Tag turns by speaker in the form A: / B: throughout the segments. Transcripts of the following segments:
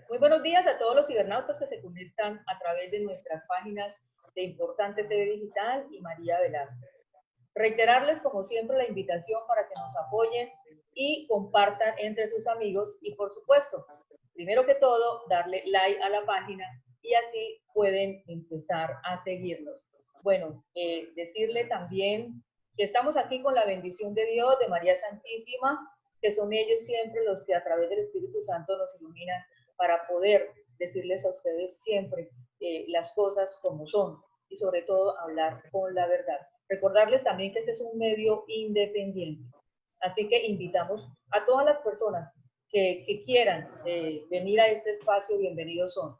A: Muy buenos días a todos los cibernautas que se conectan a través de nuestras páginas de Importante TV Digital y María Velázquez. Reiterarles, como siempre, la invitación para que nos apoyen y compartan entre sus amigos y, por supuesto, primero que todo, darle like a la página y así pueden empezar a seguirnos. Bueno, decirle también que estamos aquí con la bendición de Dios, de María Santísima, que son ellos siempre los que a través del Espíritu Santo nos iluminan para poder decirles a ustedes siempre las cosas como son y sobre todo hablar con la verdad. Recordarles también que este es un medio independiente, así que invitamos a todas las personas que quieran venir a este espacio, bienvenidos son.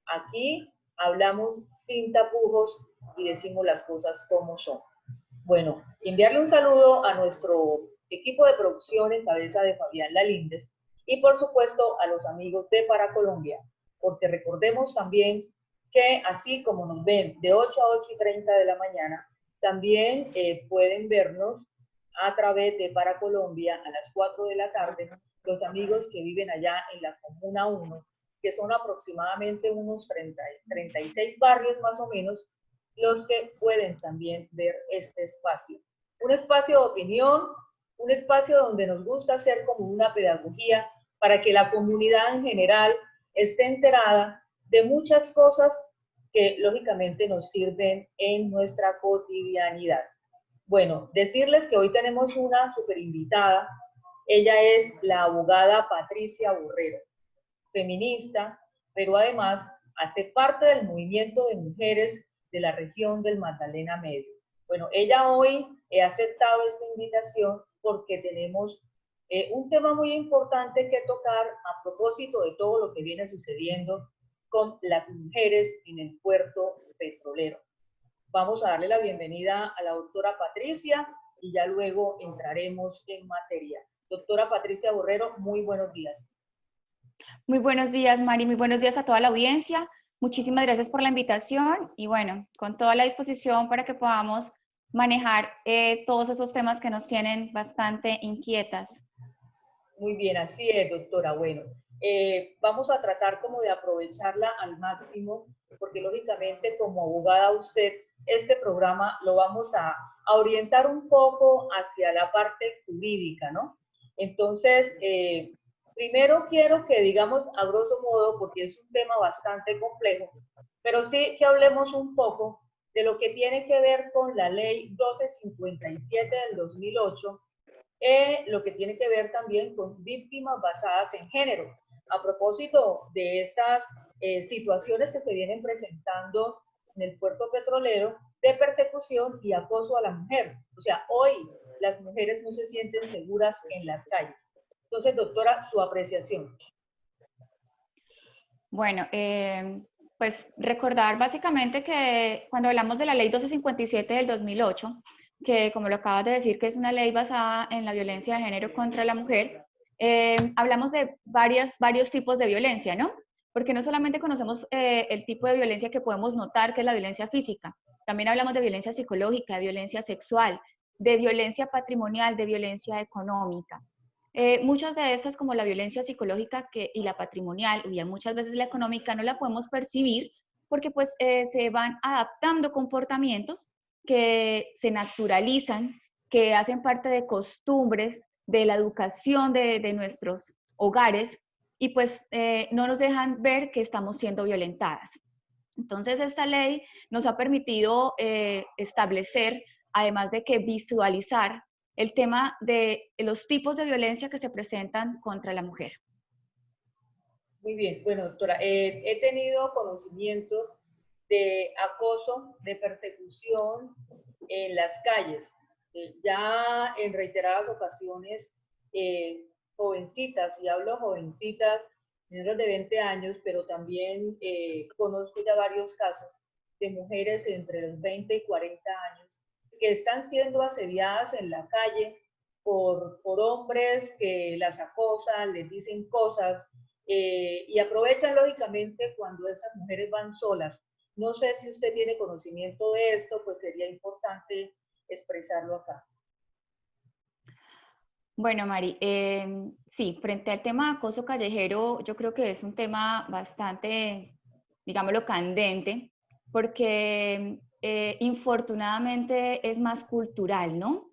A: Aquí hablamos sin tapujos y decimos las cosas como son. Bueno, enviarle un saludo a nuestro equipo de producción en cabeza de Fabián Lalíndes y por supuesto a los amigos de Para Colombia, porque recordemos también que así como nos ven de 8 a 8:30 de la mañana, también pueden vernos a través de Para Colombia a las 4 de la tarde, los amigos que viven allá en la Comuna 1, que son aproximadamente unos 36 barrios más o menos, los que pueden también ver este espacio. Un espacio de opinión, un espacio donde nos gusta hacer como una pedagogía para que la comunidad en general esté enterada de muchas cosas que lógicamente nos sirven en nuestra cotidianidad. Bueno, decirles que hoy tenemos una super invitada. Ella es la abogada Patricia Borrero, feminista, pero además hace parte del movimiento de mujeres de la región del Magdalena Medio. Bueno, ella hoy ha aceptado esta invitación porque tenemos un tema muy importante que tocar a propósito de todo lo que viene sucediendo con las mujeres en el puerto petrolero. Vamos a darle la bienvenida a la doctora Patricia y ya luego entraremos en materia. Doctora Patricia Borrero, muy buenos días.
B: Muy buenos días, Mari. Muy buenos días a toda la audiencia. Muchísimas gracias por la invitación y bueno, con toda la disposición para que podamos manejar todos esos temas que nos tienen bastante inquietas.
A: Muy bien, así es, doctora. Bueno, vamos a tratar como de aprovecharla al máximo, porque lógicamente como abogada usted, este programa lo vamos a orientar un poco hacia la parte jurídica, ¿no? Entonces, primero quiero que digamos a grosso modo, porque es un tema bastante complejo, pero sí que hablemos un poco de lo que tiene que ver con la ley 1257 del 2008, lo que tiene que ver también con víctimas basadas en género. A propósito de estas situaciones que se vienen presentando en el puerto petrolero de persecución y acoso a la mujer. O sea, hoy las mujeres no se sienten seguras en las calles. Entonces, doctora, su apreciación.
B: Bueno, pues recordar básicamente que cuando hablamos de la ley 1257 del 2008, que como lo acabas de decir, que es una ley basada en la violencia de género contra la mujer, hablamos de varios tipos de violencia, ¿no? Porque no solamente conocemos el tipo de violencia que podemos notar, que es la violencia física, también hablamos de violencia psicológica, de violencia sexual, de violencia patrimonial, de violencia económica. Muchas de estas, como la violencia psicológica y la patrimonial, y muchas veces la económica, no la podemos percibir porque pues se van adaptando comportamientos que se naturalizan, que hacen parte de costumbres, de la educación de nuestros hogares, y pues no nos dejan ver que estamos siendo violentadas. Entonces, esta ley nos ha permitido establecer, además de que visualizar el tema de los tipos de violencia que se presentan contra la mujer.
A: Muy bien, bueno, doctora, he tenido conocimiento de acoso, de persecución en las calles. Ya en reiteradas ocasiones, jovencitas, y hablo jovencitas, menores de 20 años, pero también conozco ya varios casos de mujeres entre los 20 y 40 años que están siendo asediadas en la calle por hombres que las acosan, les dicen cosas, y aprovechan lógicamente cuando esas mujeres van solas. No sé si usted tiene conocimiento de esto, pues sería importante expresarlo acá.
B: Bueno, Mari, sí, frente al tema de acoso callejero, yo creo que es un tema bastante, digámoslo, candente, porque infortunadamente es más cultural, ¿no?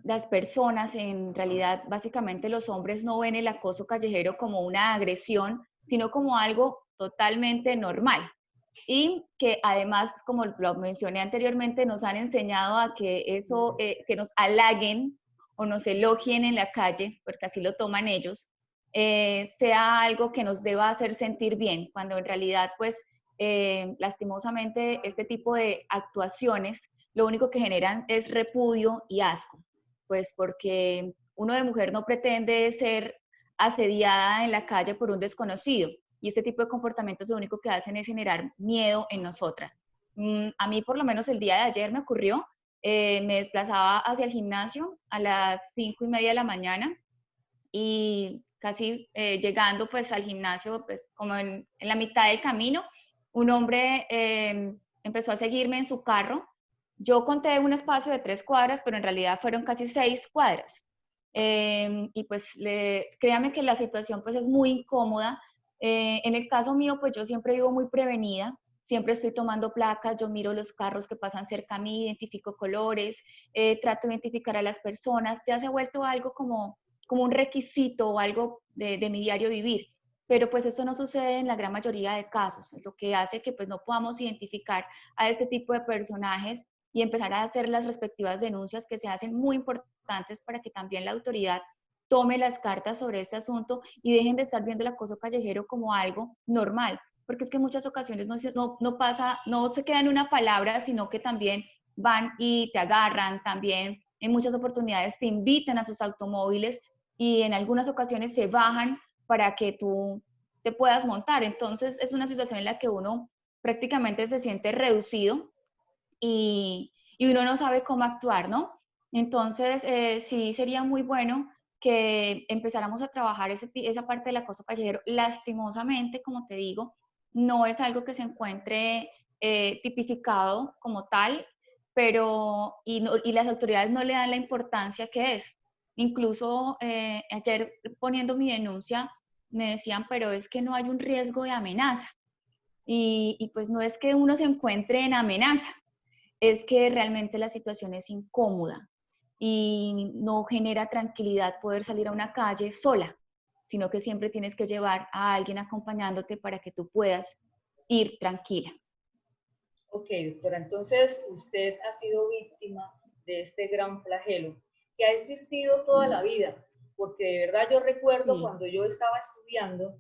B: Las personas, en realidad, básicamente los hombres no ven el acoso callejero como una agresión, sino como algo totalmente normal. Y que además, como lo mencioné anteriormente, nos han enseñado a que eso, que nos halaguen o nos elogien en la calle, porque así lo toman ellos, sea algo que nos deba hacer sentir bien, cuando en realidad, pues, lastimosamente, este tipo de actuaciones lo único que generan es repudio y asco, pues porque uno de mujer no pretende ser asediada en la calle por un desconocido, y este tipo de comportamientos lo único que hacen es generar miedo en nosotras. A mí por lo menos el día de ayer me ocurrió, me desplazaba hacia el gimnasio a las 5:30 de la mañana y casi llegando pues al gimnasio, pues como en la mitad del camino, un hombre empezó a seguirme en su carro. Yo conté un espacio de 3 cuadras, pero en realidad fueron casi 6 cuadras. Y pues créame que la situación pues es muy incómoda. En el caso mío, pues yo siempre vivo muy prevenida, siempre estoy tomando placas, yo miro los carros que pasan cerca a mí, identifico colores, trato de identificar a las personas, ya se ha vuelto algo como un requisito o algo de mi diario vivir. Pero pues eso no sucede en la gran mayoría de casos, lo que hace que pues no podamos identificar a este tipo de personajes y empezar a hacer las respectivas denuncias que se hacen muy importantes para que también la autoridad tome las cartas sobre este asunto y dejen de estar viendo el acoso callejero como algo normal, porque es que en muchas ocasiones no pasa, no se queda en una palabra, sino que también van y te agarran, también en muchas oportunidades te invitan a sus automóviles y en algunas ocasiones se bajan para que tú te puedas montar. Entonces es una situación en la que uno prácticamente se siente reducido y uno no sabe cómo actuar, ¿no? Entonces sí sería muy bueno que empezáramos a trabajar esa parte del acoso callejero. Lastimosamente, como te digo, no es algo que se encuentre tipificado como tal, pero y las autoridades no le dan la importancia que es. Incluso ayer poniendo mi denuncia me decían, pero es que no hay un riesgo de amenaza. Y pues no es que uno se encuentre en amenaza, es que realmente la situación es incómoda y no genera tranquilidad poder salir a una calle sola, sino que siempre tienes que llevar a alguien acompañándote para que tú puedas ir tranquila.
A: Ok, doctora, entonces usted ha sido víctima de este gran flagelo que ha existido toda la vida, porque de verdad yo recuerdo
B: Sí,
A: cuando yo estaba estudiando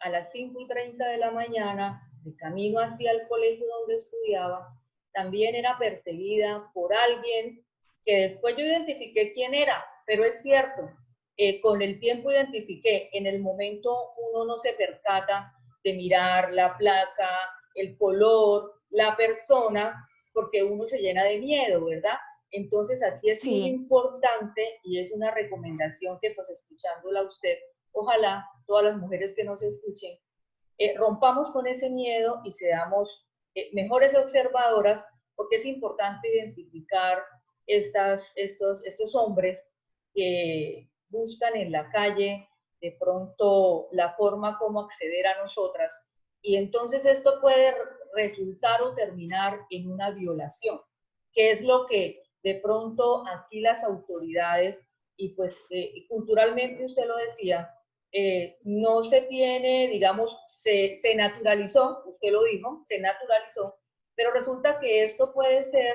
A: a las 5:30 de la mañana, de camino hacia el colegio donde estudiaba, también era perseguida por alguien que después yo identifiqué quién era, pero es cierto, con el tiempo identifiqué, en el momento uno no se percata de mirar la placa, el color, la persona, porque uno se llena de miedo, ¿verdad? Entonces aquí es muy
B: sí,
A: importante y es una recomendación que pues escuchándola a usted, ojalá todas las mujeres que nos escuchen, rompamos con ese miedo y seamos mejores observadoras, porque es importante identificar estos hombres que buscan en la calle de pronto la forma como acceder a nosotras y entonces esto puede resultar o terminar en una violación, que es lo que de pronto aquí las autoridades y pues culturalmente usted lo decía, no se tiene, digamos, se naturalizó, usted lo dijo, se naturalizó, pero resulta que esto puede ser,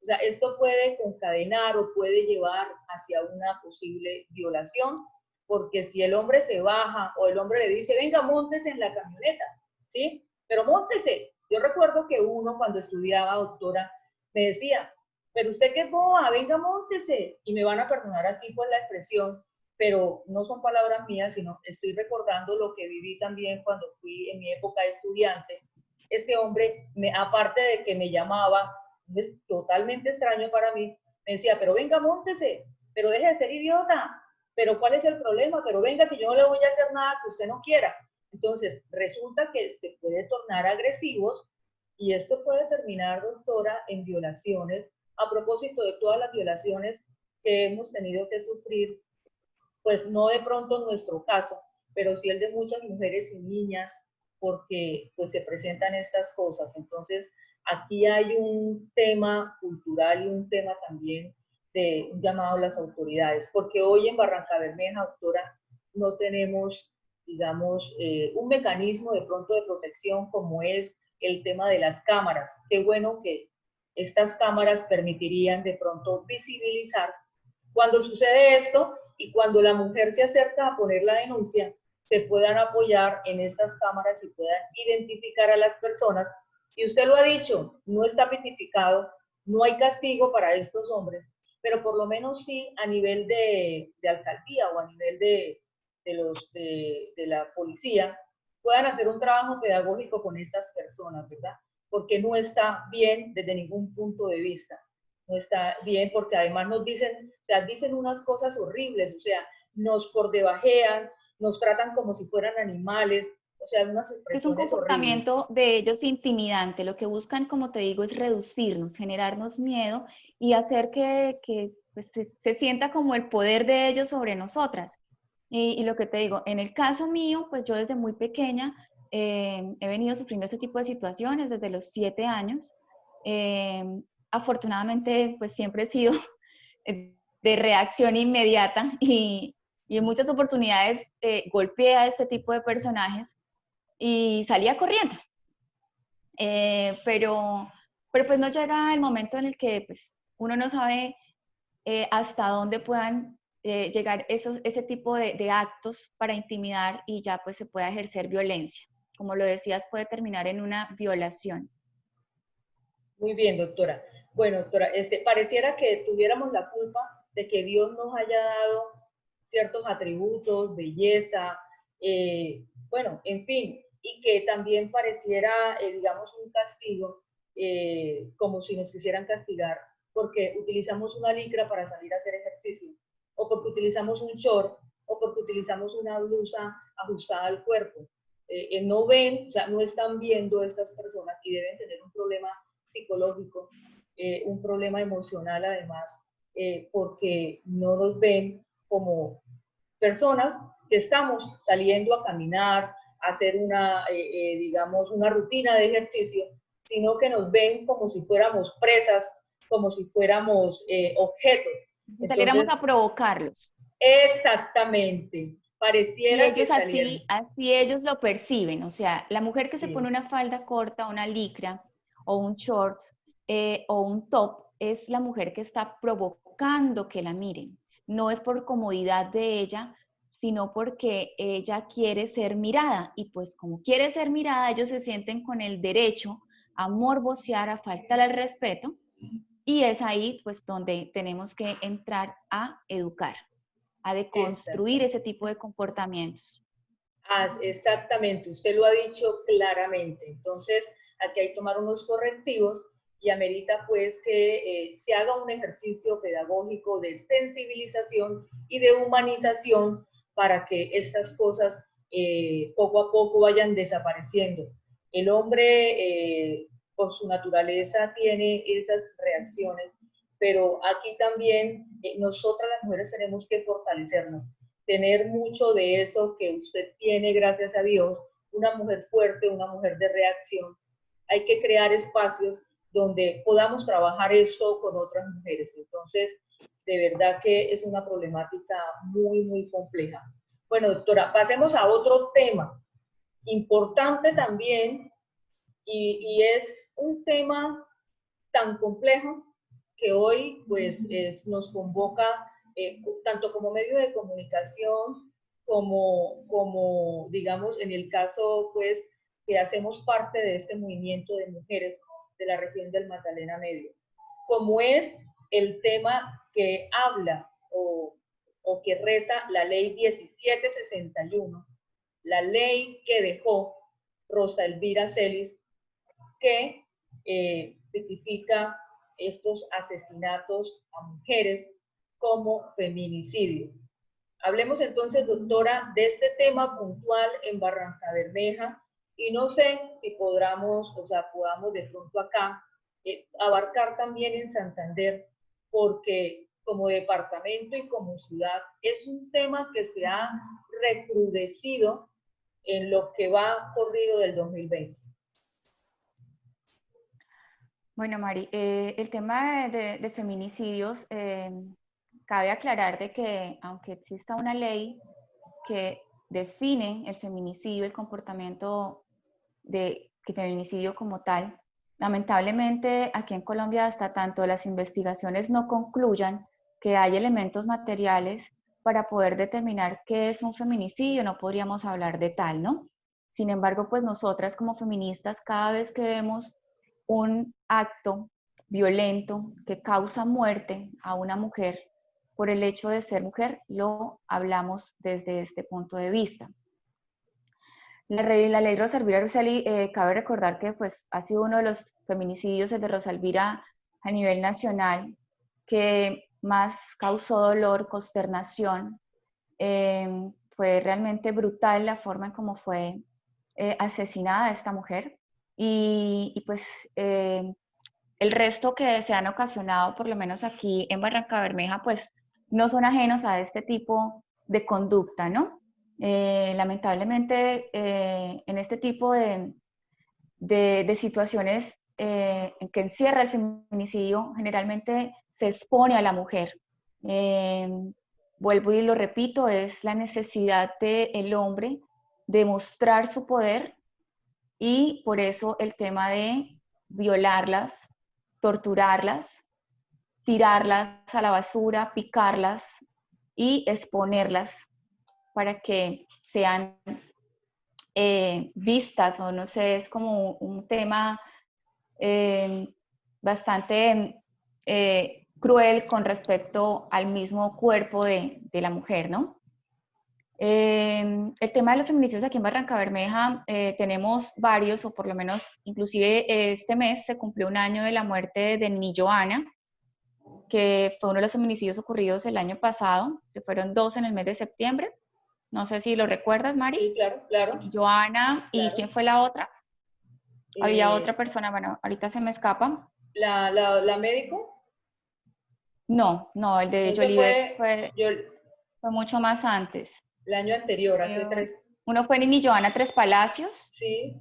A: o sea, esto puede concadenar o puede llevar hacia una posible violación, porque si el hombre se baja o el hombre le dice, venga, móntese en la camioneta, ¿sí? Pero móntese. Yo recuerdo que uno cuando estudiaba, doctora, me decía, pero usted qué boba, venga, móntese. Y me van a perdonar aquí por la expresión, pero no son palabras mías, sino estoy recordando lo que viví también cuando fui en mi época de estudiante. Este hombre, aparte de que me llamaba, es totalmente extraño para mí, me decía, pero venga, móntese, pero deje de ser idiota, pero ¿cuál es el problema? Pero venga, que yo no le voy a hacer nada que usted no quiera. Entonces, resulta que se puede tornar agresivos y esto puede terminar, doctora, en violaciones. A propósito de todas las violaciones que hemos tenido que sufrir pues no de pronto nuestro caso, pero sí el de muchas mujeres y niñas, porque pues se presentan estas cosas. Entonces, aquí hay un tema cultural y un tema también de un llamado a las autoridades, porque hoy en Barranca Bermeja, doctora, no tenemos, digamos, un mecanismo de pronto de protección como es el tema de las cámaras. Qué bueno que estas cámaras permitirían de pronto visibilizar cuando sucede esto y cuando la mujer se acerca a poner la denuncia, se puedan apoyar en estas cámaras y puedan identificar a las personas. Y usted lo ha dicho, no está tipificado, no hay castigo para estos hombres, pero por lo menos sí a nivel de alcaldía o a nivel de la policía, puedan hacer un trabajo pedagógico con estas personas, ¿verdad? Porque no está bien desde ningún punto de vista. No está bien porque además nos dicen, o sea, dicen unas cosas horribles, o sea, nos por debajean, nos tratan como si fueran animales, o sea, unas
B: Es un
A: expresiones horribles.
B: comportamiento de ellos intimidante. Lo que buscan, como te digo, es reducirnos, generarnos miedo y hacer que pues, se sienta como el poder de ellos sobre nosotras. Y lo que te digo, en el caso mío, pues yo desde muy pequeña he venido sufriendo este tipo de situaciones desde los 7 años. Eh, Afortunadamente, pues siempre he sido de reacción inmediata y en muchas oportunidades golpeé a este tipo de personajes y salía corriendo. Pero pues no llega el momento en el que pues, uno no sabe hasta dónde puedan llegar ese tipo de actos para intimidar y ya pues se pueda ejercer violencia. Como lo decías, puede terminar en una violación.
A: Muy bien, doctora. Bueno, doctora, pareciera que tuviéramos la culpa de que Dios nos haya dado ciertos atributos, belleza, bueno, en fin, y que también pareciera, digamos, un castigo, como si nos quisieran castigar, porque utilizamos una licra para salir a hacer ejercicio, o porque utilizamos un short, o porque utilizamos una blusa ajustada al cuerpo. No ven, o sea, no están viendo estas personas y deben tener un problema psicológico, un problema emocional además, porque no nos ven como personas que estamos saliendo a caminar, a hacer digamos, una rutina de ejercicio, sino que nos ven como si fuéramos presas, como si fuéramos objetos.
B: Si saliéramos
A: Entonces,
B: a provocarlos.
A: exactamente,
B: Y
A: pareciera que
B: ellos
A: salieran.
B: así ellos lo perciben. O sea, la mujer que se pone
A: Sí,
B: una falda corta, una licra o un short o un top, es la mujer que está provocando que la miren. No es por comodidad de ella, sino porque ella quiere ser mirada. Y pues como quiere ser mirada, ellos se sienten con el derecho a morbosear, a faltar al respeto. Y es ahí pues donde tenemos que entrar a educar, a deconstruir
A: exactamente.
B: ese tipo de comportamientos.
A: Exactamente, usted lo ha dicho claramente. Entonces, aquí hay que tomar unos correctivos y amerita pues que se haga un ejercicio pedagógico de sensibilización y de humanización para que estas cosas poco a poco vayan desapareciendo. El hombre, por su naturaleza, tiene esas reacciones, pero aquí también nosotras las mujeres tenemos que fortalecernos, tener mucho de eso que usted tiene, gracias a Dios, una mujer fuerte, una mujer de reacción. Hay que crear espacios donde podamos trabajar esto con otras mujeres. Entonces, de verdad que es una problemática muy, muy compleja. Bueno, doctora, pasemos a otro tema importante también y es un tema tan complejo que hoy pues nos convoca tanto como medio de comunicación como, digamos, en el caso pues que hacemos parte de este movimiento de mujeres de la región del Magdalena Medio, como es el tema que habla o que reza la ley 1761, la ley que dejó Rosa Elvira Celis, que tipifica estos asesinatos a mujeres como feminicidio. Hablemos entonces, doctora, de este tema puntual en Barranca Bermeja y no sé si podamos, o sea, podamos de pronto acá abarcar también en Santander, porque como departamento y como ciudad, es un tema que se ha recrudecido en lo que va corrido del 2020.
B: Bueno, Mari, el tema de feminicidios, cabe aclarar de que aunque exista una ley que define el feminicidio, el comportamiento de feminicidio como tal, lamentablemente aquí en Colombia hasta tanto las investigaciones no concluyan que hay elementos materiales para poder determinar qué es un feminicidio, no podríamos hablar de tal, ¿no? Sin embargo, pues nosotras como feministas, cada vez que vemos un acto violento que causa muerte a una mujer por el hecho de ser mujer, lo hablamos desde este punto de vista. La ley Rosalvira Rosali, cabe recordar que pues, ha sido uno de los feminicidios, el de Rosalvira, a nivel nacional, que más causó dolor, consternación. Fue realmente brutal la forma en cómo fue asesinada esta mujer. Y pues el resto que se han ocasionado, por lo menos aquí en Barranca Bermeja, pues no son ajenos a este tipo de conducta, ¿no? Lamentablemente, en este tipo de situaciones en que encierra el feminicidio, generalmente se expone a la mujer. Eh, Vuelvo y lo repito, es la necesidad del hombre de mostrar su poder y por eso el tema de violarlas, torturarlas, tirarlas a la basura, picarlas y exponerlas para que sean vistas, o no sé, es como un tema bastante cruel con respecto al mismo cuerpo de la mujer, ¿no? El tema de los feminicidios aquí en Barranca Bermeja, tenemos varios, o por lo menos, inclusive este mes se cumplió un año de la muerte de Nini Joana, que fue uno de los feminicidios ocurridos el año pasado, que fueron 2 en el mes de septiembre. No sé si lo recuerdas, Mari.
A: Sí, claro, claro,
B: Nini Joana, ¿y
A: claro.
B: quién fue la otra? Había otra
A: Eh,
B: persona, bueno, ahorita se me escapa.
A: la médico,
B: No, no, el de
A: eso
B: Jolivet
A: fue yo
B: fue mucho más antes.
A: el año anterior, hace
B: Eh,
A: 3,
B: Uno fue Nini Joana Tres Palacios
A: sí.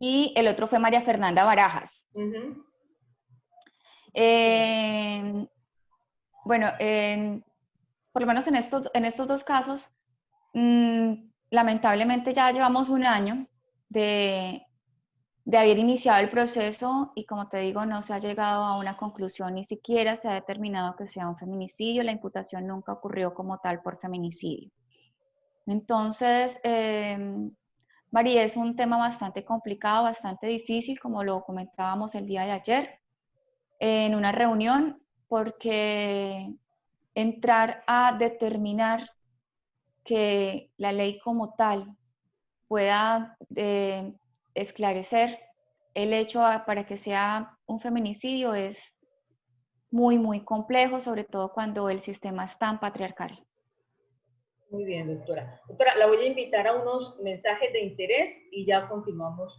B: y el otro fue María Fernanda Barajas.
A: Uh-huh.
B: Eh, bueno, por lo menos en estos dos casos, lamentablemente ya llevamos un año de haber iniciado el proceso y como te digo, no se ha llegado a una conclusión, ni siquiera se ha determinado que sea un feminicidio, la imputación nunca ocurrió como tal por feminicidio. Entonces, María, es un tema bastante complicado, bastante difícil, como lo comentábamos el día de ayer en una reunión, porque entrar a determinar que la ley como tal pueda esclarecer el hecho para que sea un feminicidio es muy, muy complejo, sobre todo cuando el sistema es tan patriarcal.
A: Muy bien, doctora. Doctora, la voy a invitar a unos mensajes de interés y ya continuamos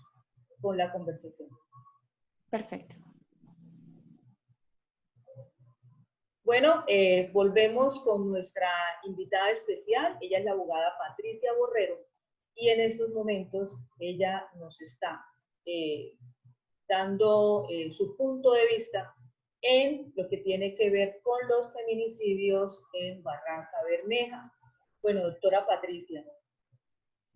A: con la conversación.
B: Perfecto.
A: Bueno, volvemos con nuestra invitada especial. Ella es la abogada Patricia Borrero y en estos momentos ella nos está dando su punto de vista en lo que tiene que ver con los feminicidios en Barranca Bermeja. Bueno, doctora Patricia,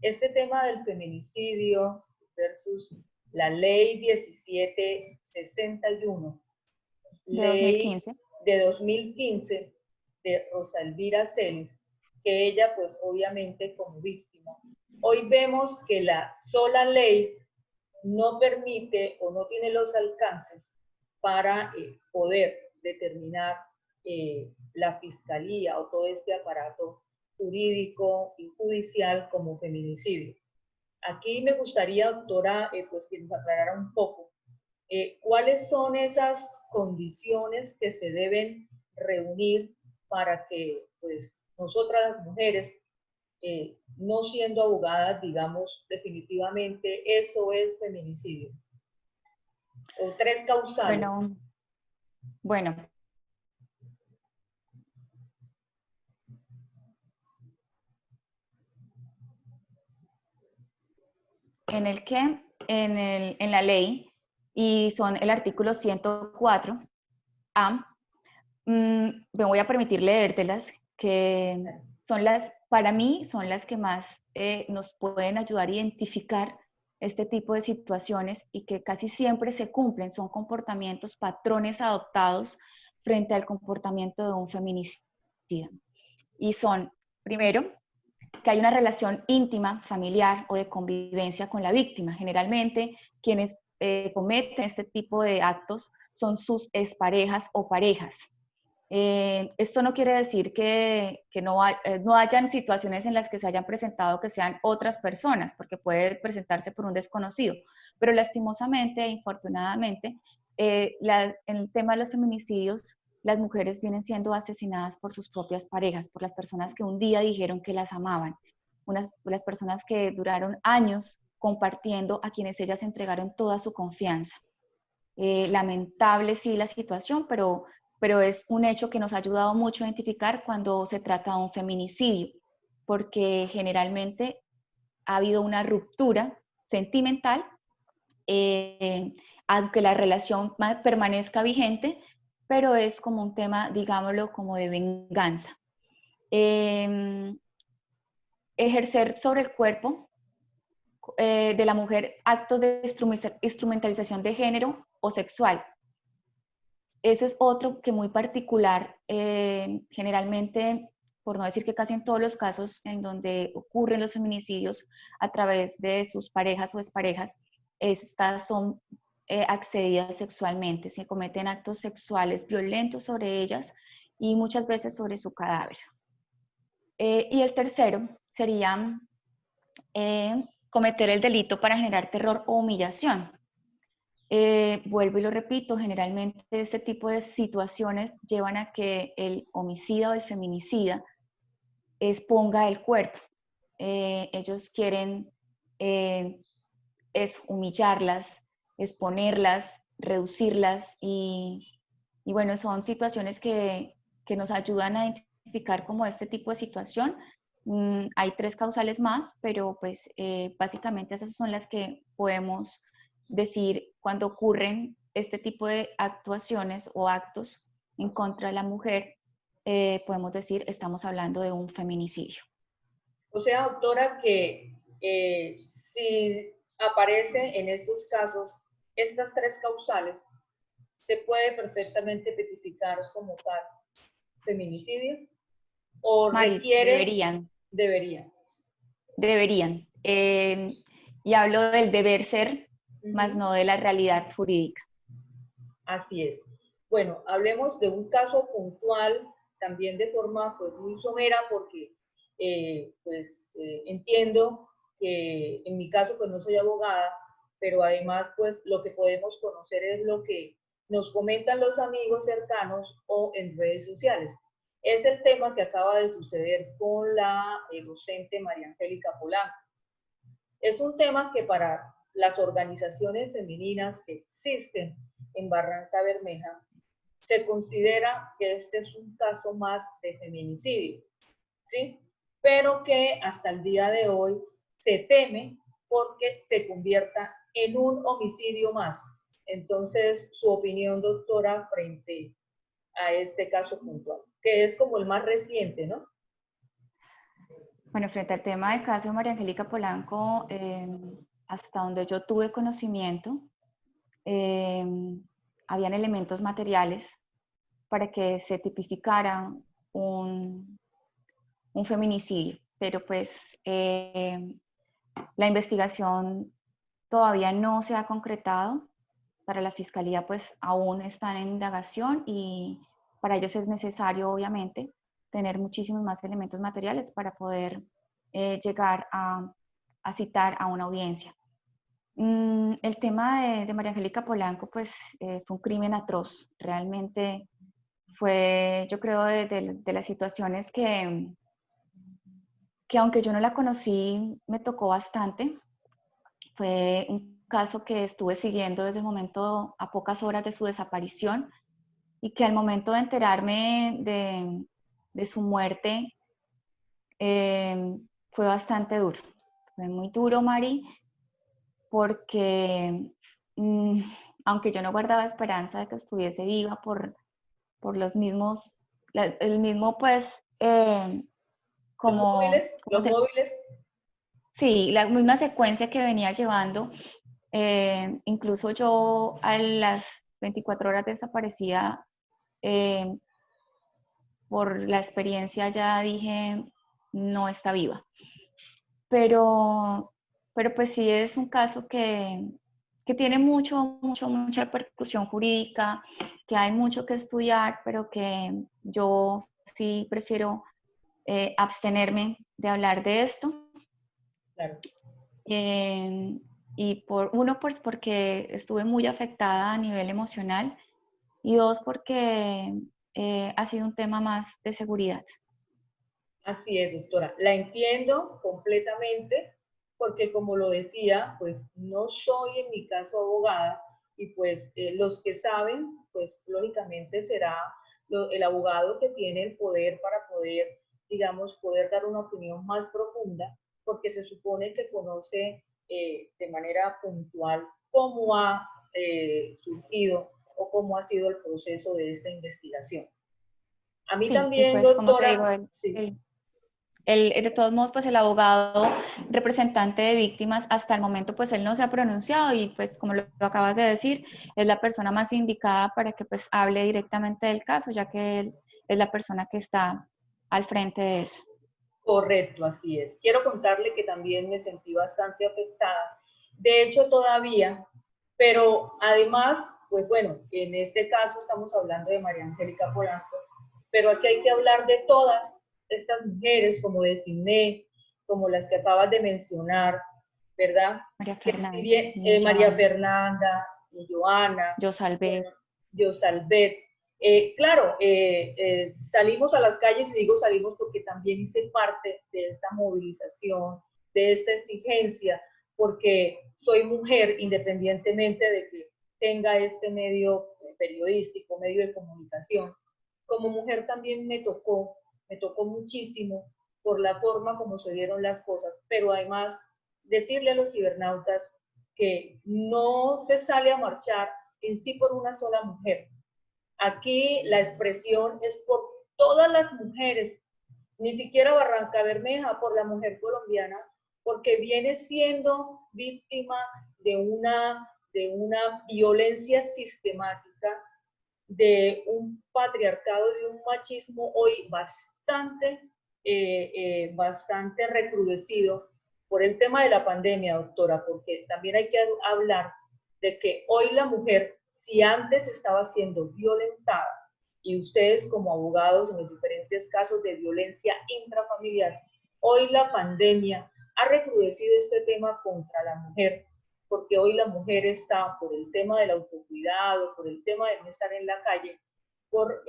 A: este tema del feminicidio versus la ley 1761,
B: De
A: ley
B: 2015.
A: de 2015 de Rosa Elvira Celis, que ella pues obviamente como víctima. Hoy vemos que la sola ley no permite o no tiene los alcances para poder determinar la fiscalía o todo este aparato jurídico y judicial como feminicidio. Aquí me gustaría, doctora, pues que nos aclarara un poco cuáles son esas condiciones que se deben reunir para que pues nosotras las mujeres, no siendo abogadas, digamos definitivamente eso es feminicidio. O 3 causales.
B: Bueno, bueno, en el que en la ley, y son el artículo 104A, me voy a permitir leértelas, que son para mí, son las que más nos pueden ayudar a identificar este tipo de situaciones y que casi siempre se cumplen, son comportamientos, patrones adoptados frente al comportamiento de un feminicida. Y son, primero, que hay una relación íntima, familiar o de convivencia con la víctima. Generalmente, quienes cometen este tipo de actos son sus exparejas o parejas. Esto no quiere decir que no hayan situaciones en las que se hayan presentado que sean otras personas, porque puede presentarse por un desconocido, pero lastimosamente e infortunadamente, en el tema de los feminicidios, las mujeres vienen siendo asesinadas por sus propias parejas, por las personas que un día dijeron que las amaban, las personas que duraron años compartiendo, a quienes ellas entregaron toda su confianza. Lamentable sí la situación, pero es un hecho que nos ha ayudado mucho a identificar cuando se trata de un feminicidio, porque generalmente ha habido una ruptura sentimental, aunque la relación permanezca vigente, pero es como un tema, digámoslo, como de venganza. Ejercer sobre el cuerpo de la mujer actos de instrumentalización de género o sexual. Ese es otro que muy particular, generalmente, por no decir que casi en todos los casos en donde ocurren los feminicidios a través de sus parejas o exparejas, estas son accedidas sexualmente, se cometen actos sexuales violentos sobre ellas y muchas veces sobre su cadáver. Y el tercero sería cometer el delito para generar terror o humillación. Vuelvo y lo repito, generalmente este tipo de situaciones llevan a que el homicida o el feminicida exponga el cuerpo. Ellos quieren humillarlas, exponerlas, reducirlas y bueno, son situaciones que nos ayudan a identificar como este tipo de situación. Hay 3 causales más, pero pues básicamente esas son las que podemos decir cuando ocurren este tipo de actuaciones o actos en contra de la mujer, podemos decir estamos hablando de un feminicidio.
A: O sea, doctora, que si aparece en estos casos estas 3 causales, se puede perfectamente tipificar como tal feminicidio o
B: Mari,
A: requiere, debería.
B: deberían. Y hablo del deber ser, más no de la realidad jurídica.
A: Así es. Bueno, hablemos de un caso puntual, también de forma pues muy somera, porque entiendo que en mi caso pues no soy abogada, pero además pues lo que podemos conocer es lo que nos comentan los amigos cercanos o en redes sociales. Es el tema que acaba de suceder con la docente María Angélica Polanco. Es un tema que para las organizaciones femeninas que existen en Barranca Bermeja, se considera que este es un caso más de feminicidio, ¿sí? Pero que hasta el día de hoy se teme porque se convierta en un homicidio más. Entonces, su opinión, doctora, frente a este caso puntual, que es como el más reciente, ¿no?
B: Bueno, frente al tema del caso de María Angélica Polanco, hasta donde yo tuve conocimiento, habían elementos materiales para que se tipificara un feminicidio, pero pues la investigación todavía no se ha concretado. Para la fiscalía pues aún están en indagación y para ellos es necesario obviamente tener muchísimos más elementos materiales para poder llegar a citar a una audiencia. El tema de María Angélica Polanco pues fue un crimen atroz, realmente fue yo creo de las situaciones que aunque yo no la conocí me tocó bastante. Fue un caso que estuve siguiendo desde el momento a pocas horas de su desaparición y que al momento de enterarme de su muerte fue bastante duro. Fue muy duro, Mari, porque mm, aunque yo no guardaba esperanza de que estuviese viva por los mismos, el mismo pues, como
A: Los móviles,
B: sí, la misma secuencia que venía llevando, incluso yo a las 24 horas desaparecida, eh, por la experiencia ya dije, no está viva. Pero, pero pues sí es un caso que tiene mucha repercusión jurídica, que hay mucho que estudiar, pero que yo sí prefiero abstenerme de hablar de esto.
A: claro.
B: Eh, y por uno, pues porque estuve muy afectada a nivel emocional y dos, porque ha sido un tema más de seguridad.
A: Así es, doctora. La entiendo completamente porque como lo decía, pues no soy en mi caso abogada y pues los que saben, pues lógicamente será el abogado que tiene el poder para poder, digamos, poder dar una opinión más profunda porque se supone que conoce de manera puntual cómo ha surgido o cómo ha sido el proceso de esta investigación. A mí
B: Sí, y
A: también,
B: pues como te
A: doctora,
B: digo,
A: sí.
B: de todos modos, pues el abogado representante de víctimas hasta el momento, pues él no se ha pronunciado y pues como lo acabas de decir, es la persona más indicada para que pues hable directamente del caso, ya que él es la persona que está al frente de eso.
A: Correcto, así es. Quiero contarle que también me sentí bastante afectada. De hecho, todavía, pero además, pues bueno, en este caso estamos hablando de María Angélica Polanco, pero aquí hay que hablar de todas estas mujeres, como designé, como las que acabas de mencionar, ¿verdad?
B: María
A: Que si
B: Fernanda,
A: bien
B: y
A: María
B: Joana,
A: Fernanda y Joana,
B: yo salvé.
A: bueno, Yosalbet, claro, salimos a las calles y digo salimos porque también hice parte de esta movilización, de esta exigencia, porque soy mujer independientemente de que tenga este medio periodístico, medio de comunicación. Como mujer también me tocó muchísimo por la forma como se dieron las cosas, pero además decirle a los cibernautas que no se sale a marchar en sí por una sola mujer. Aquí la expresión es por todas las mujeres, ni siquiera Barranca Bermeja, por la mujer colombiana, porque viene siendo víctima de una violencia sistemática, de un patriarcado, de un machismo hoy bastante recrudecido por el tema de la pandemia, doctora, porque también hay que hablar de que hoy la mujer, si antes estaba siendo violentada, y ustedes como abogados en los diferentes casos de violencia intrafamiliar, hoy la pandemia ha recrudecido este tema contra la mujer, porque hoy la mujer está por el tema del autocuidado, por el tema de no estar en la calle, por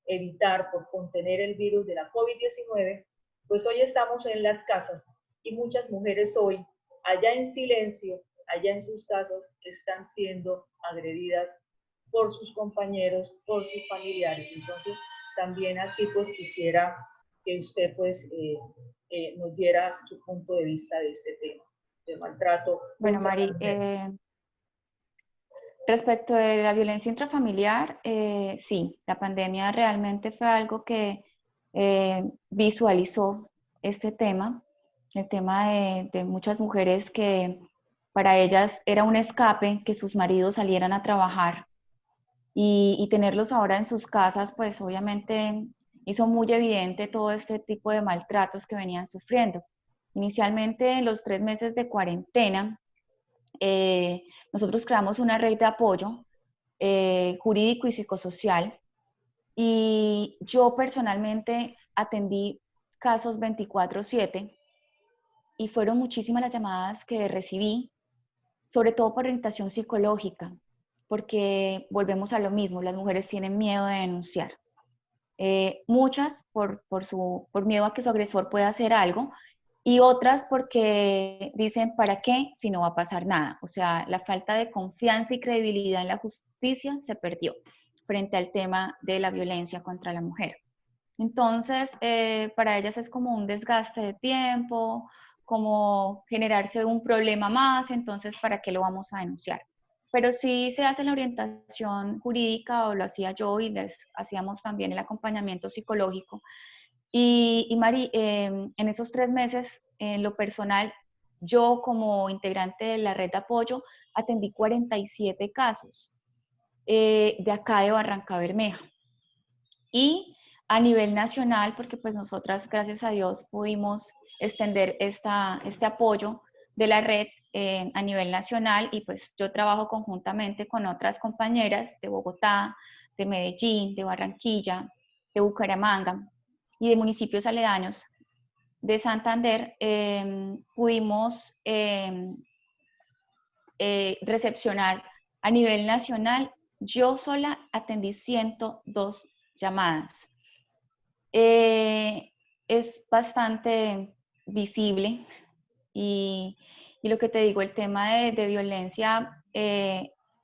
A: evitar, por contener el virus de la COVID-19, pues hoy estamos en las casas y muchas mujeres hoy, allá en silencio, allá en sus casas, están siendo agredidas por sus compañeros, por sus familiares. Entonces, también aquí pues quisiera que usted pues nos diera su punto de vista de este tema, de maltrato
B: Bueno,
A: contra la
B: Mari,
A: mujer.
B: respecto de la violencia intrafamiliar, sí, la pandemia realmente fue algo que visualizó este tema, el tema de muchas mujeres que para ellas era un escape que sus maridos salieran a trabajar y tenerlos ahora en sus casas, pues obviamente hizo muy evidente todo este tipo de maltratos que venían sufriendo. Inicialmente, en los 3 meses de cuarentena, nosotros creamos una red de apoyo jurídico y psicosocial y yo personalmente atendí casos 24/7 y fueron muchísimas las llamadas que recibí, sobre todo por orientación psicológica, porque volvemos a lo mismo, las mujeres tienen miedo de denunciar. Muchas por miedo a que su agresor pueda hacer algo y otras porque dicen, ¿para qué si no va a pasar nada? O sea, la falta de confianza y credibilidad en la justicia se perdió frente al tema de la violencia contra la mujer. Entonces, para ellas es como un desgaste de tiempo, como generarse un problema más, entonces ¿para qué lo vamos a denunciar? Pero sí se hace la orientación jurídica, o lo hacía yo, y les hacíamos también el acompañamiento psicológico. Y Mari, en esos 3 meses, en lo personal, yo como integrante de la red de apoyo atendí 47 casos de acá de Barranca Bermeja. Y a nivel nacional, porque pues nosotras, gracias a Dios, pudimos extender este apoyo de la red a nivel nacional, y pues yo trabajo conjuntamente con otras compañeras de Bogotá, de Medellín, de Barranquilla, de Bucaramanga y de municipios aledaños de Santander. Pudimos recepcionar a nivel nacional. Yo sola atendí 102 llamadas. Es bastante visible, y lo que te digo, el tema de violencia,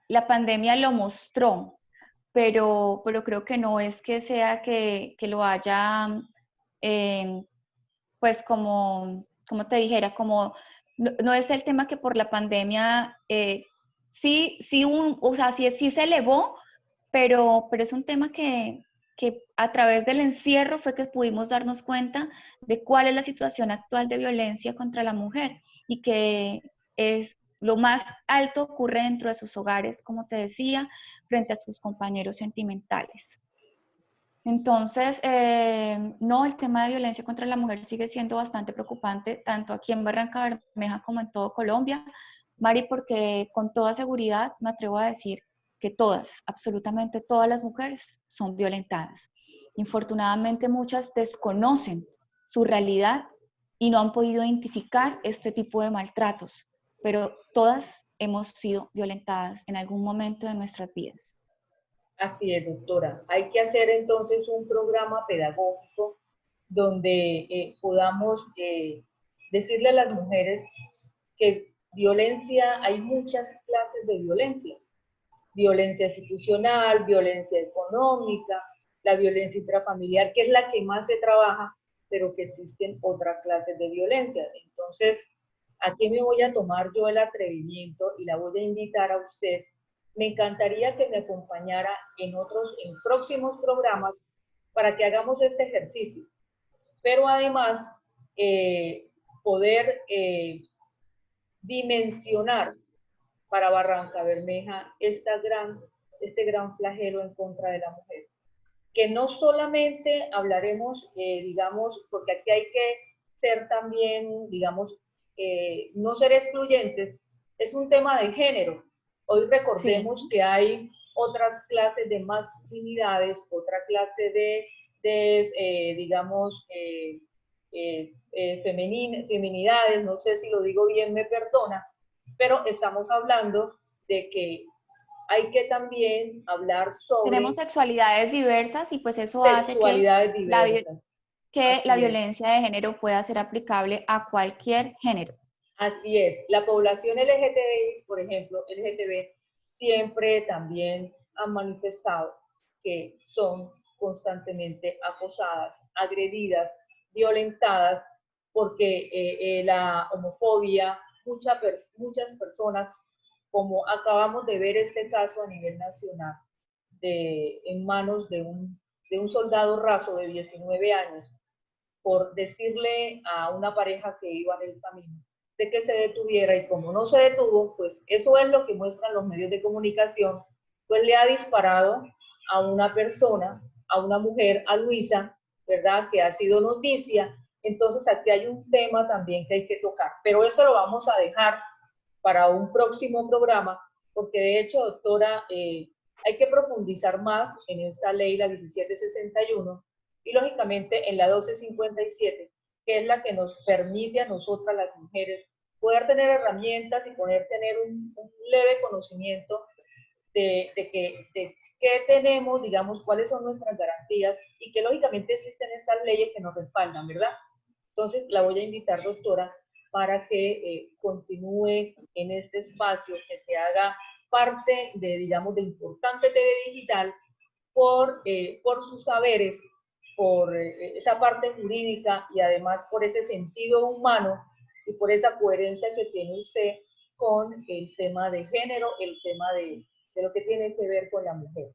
B: la pandemia lo mostró, pero creo que no es que sea que lo haya, eh, pues como te dijera, como no es el tema que por la pandemia, o sea, sí se elevó, pero es un tema que a través del encierro fue que pudimos darnos cuenta de cuál es la situación actual de violencia contra la mujer, y que es lo más alto ocurre dentro de sus hogares, como te decía, frente a sus compañeros sentimentales. Entonces, no, el tema de violencia contra la mujer sigue siendo bastante preocupante, tanto aquí en Barranca Bermeja como en todo Colombia, Mari, porque con toda seguridad me atrevo a decir que todas, absolutamente todas las mujeres son violentadas. Infortunadamente, muchas desconocen su realidad y no han podido identificar este tipo de maltratos, pero todas hemos sido violentadas en algún momento de nuestras vidas.
A: Así es, doctora. Hay que hacer entonces un programa pedagógico donde podamos decirle a las mujeres que violencia, hay muchas clases de violencia. Violencia institucional, violencia económica, la violencia intrafamiliar, que es la que más se trabaja, pero que existen otras clases de violencia. Entonces, aquí me voy a tomar yo el atrevimiento y la voy a invitar a usted. Me encantaría que me acompañara en próximos programas para que hagamos este ejercicio. Pero además, poder dimensionar para Barranca Bermeja este gran flagelo en contra de la mujer. Que no solamente hablaremos, digamos, porque aquí hay que ser también, digamos, no ser excluyentes, es un tema de género. Hoy recordemos sí, que hay otras clases de masculinidades, otra clase digamos, feminidades, no sé si lo digo bien, me perdona, pero estamos hablando de que hay que también hablar sobre
B: Tenemos sexualidades diversas, y pues eso hace
A: sexualidades diversas.
B: que la
A: Así es.
B: violencia de género pueda ser aplicable a cualquier género.
A: Así es. La población LGTBI, por ejemplo, LGTB, siempre también han manifestado que son constantemente acosadas, agredidas, violentadas, porque la homofobia, muchas personas, como acabamos de ver este caso a nivel nacional, en manos de un soldado raso de 19 años, por decirle a una pareja que iba en el camino de que se detuviera, y como no se detuvo, pues eso es lo que muestran los medios de comunicación, pues le ha disparado a una persona, a una mujer, a Luisa, ¿verdad? Que ha sido noticia. Entonces aquí hay un tema también que hay que tocar, pero eso lo vamos a dejar para un próximo programa, porque de hecho, doctora, hay que profundizar más en esta ley, la 1761, y lógicamente en la 1257, que es la que nos permite a nosotras las mujeres poder tener herramientas y poder tener un leve conocimiento de qué tenemos, digamos, cuáles son nuestras garantías, y que lógicamente existen estas leyes que nos respaldan, ¿verdad? Entonces la voy a invitar, doctora, para que continúe en este espacio, que se haga parte de, digamos, de Importante TV Digital por sus saberes, por esa parte jurídica, y además por ese sentido humano y por esa coherencia que tiene usted con el tema de género, el tema de lo que tiene que ver con la mujer.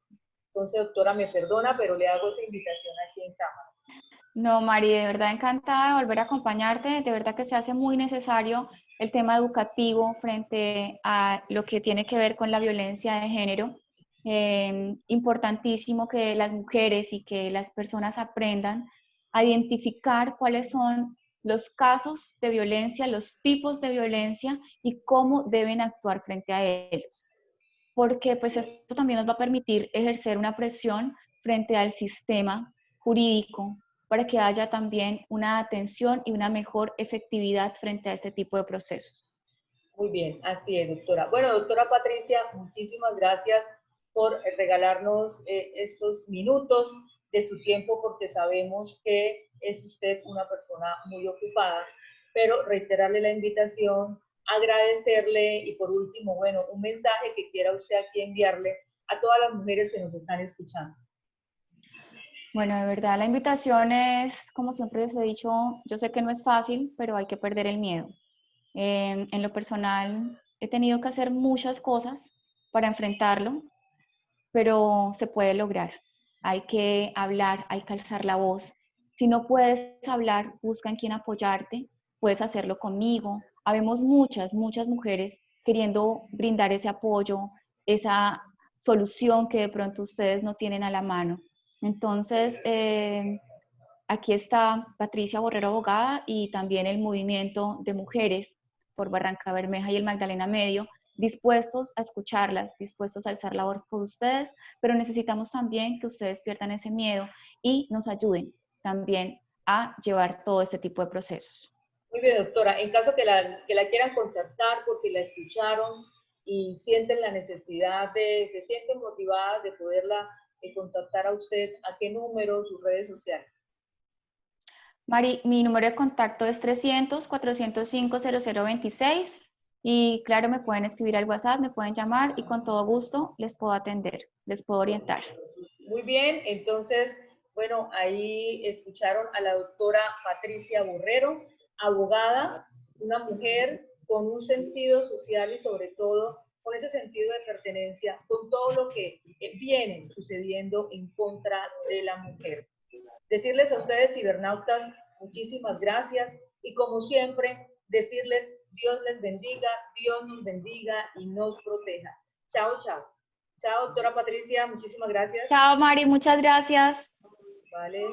A: Entonces, doctora, me perdona, pero le hago esa invitación aquí en cámara.
B: No, Mari, de verdad encantada de volver a acompañarte. De verdad que se hace muy necesario el tema educativo frente a lo que tiene que ver con la violencia de género. Importantísimo que las mujeres y que las personas aprendan a identificar cuáles son los casos de violencia, los tipos de violencia y cómo deben actuar frente a ellos. Porque pues esto también nos va a permitir ejercer una presión frente al sistema jurídico para que haya también una atención y una mejor efectividad frente a este tipo de procesos.
A: Muy bien, así es, doctora. Bueno, doctora Patricia, muchísimas gracias por regalarnos estos minutos de su tiempo, porque sabemos que es usted una persona muy ocupada, pero reiterarle la invitación, agradecerle y por último, bueno, un mensaje que quiera usted aquí enviarle a todas las mujeres que nos están escuchando.
B: Bueno, de verdad la invitación es, como siempre les he dicho, yo sé que no es fácil, pero hay que perder el miedo. En lo personal he tenido que hacer muchas cosas para enfrentarlo, pero se puede lograr. Hay que hablar, hay que alzar la voz. Si no puedes hablar, busca en quién apoyarte, puedes hacerlo conmigo. Habemos muchas, muchas mujeres queriendo brindar ese apoyo, esa solución que de pronto ustedes no tienen a la mano. Entonces, aquí está Patricia Borrero Abogada y también el movimiento de mujeres por Barranca Bermeja y el Magdalena Medio, dispuestos a escucharlas, dispuestos a alzar la voz por ustedes, pero necesitamos también que ustedes pierdan ese miedo y nos ayuden también a llevar todo este tipo de procesos.
A: Muy bien, doctora. En caso que la quieran contactar porque la escucharon y sienten la necesidad se sienten motivadas de poderla contactar a usted, ¿a qué número, sus redes sociales?
B: Mari, mi número de contacto es 300-405-0026 y claro, me pueden escribir al WhatsApp, me pueden llamar y con todo gusto les puedo atender, les puedo orientar.
A: Muy bien, entonces, bueno, ahí escucharon a la doctora Patricia Borrero, abogada, una mujer con un sentido social y sobre todo con ese sentido de pertenencia, con todo lo que viene sucediendo en contra de la mujer. Decirles a ustedes, cibernautas, muchísimas gracias y como siempre, decirles Dios les bendiga, Dios nos bendiga y nos proteja. Chao, chao. Chao, doctora Patricia, muchísimas gracias.
B: Chao, Mari, muchas gracias.
A: Vale.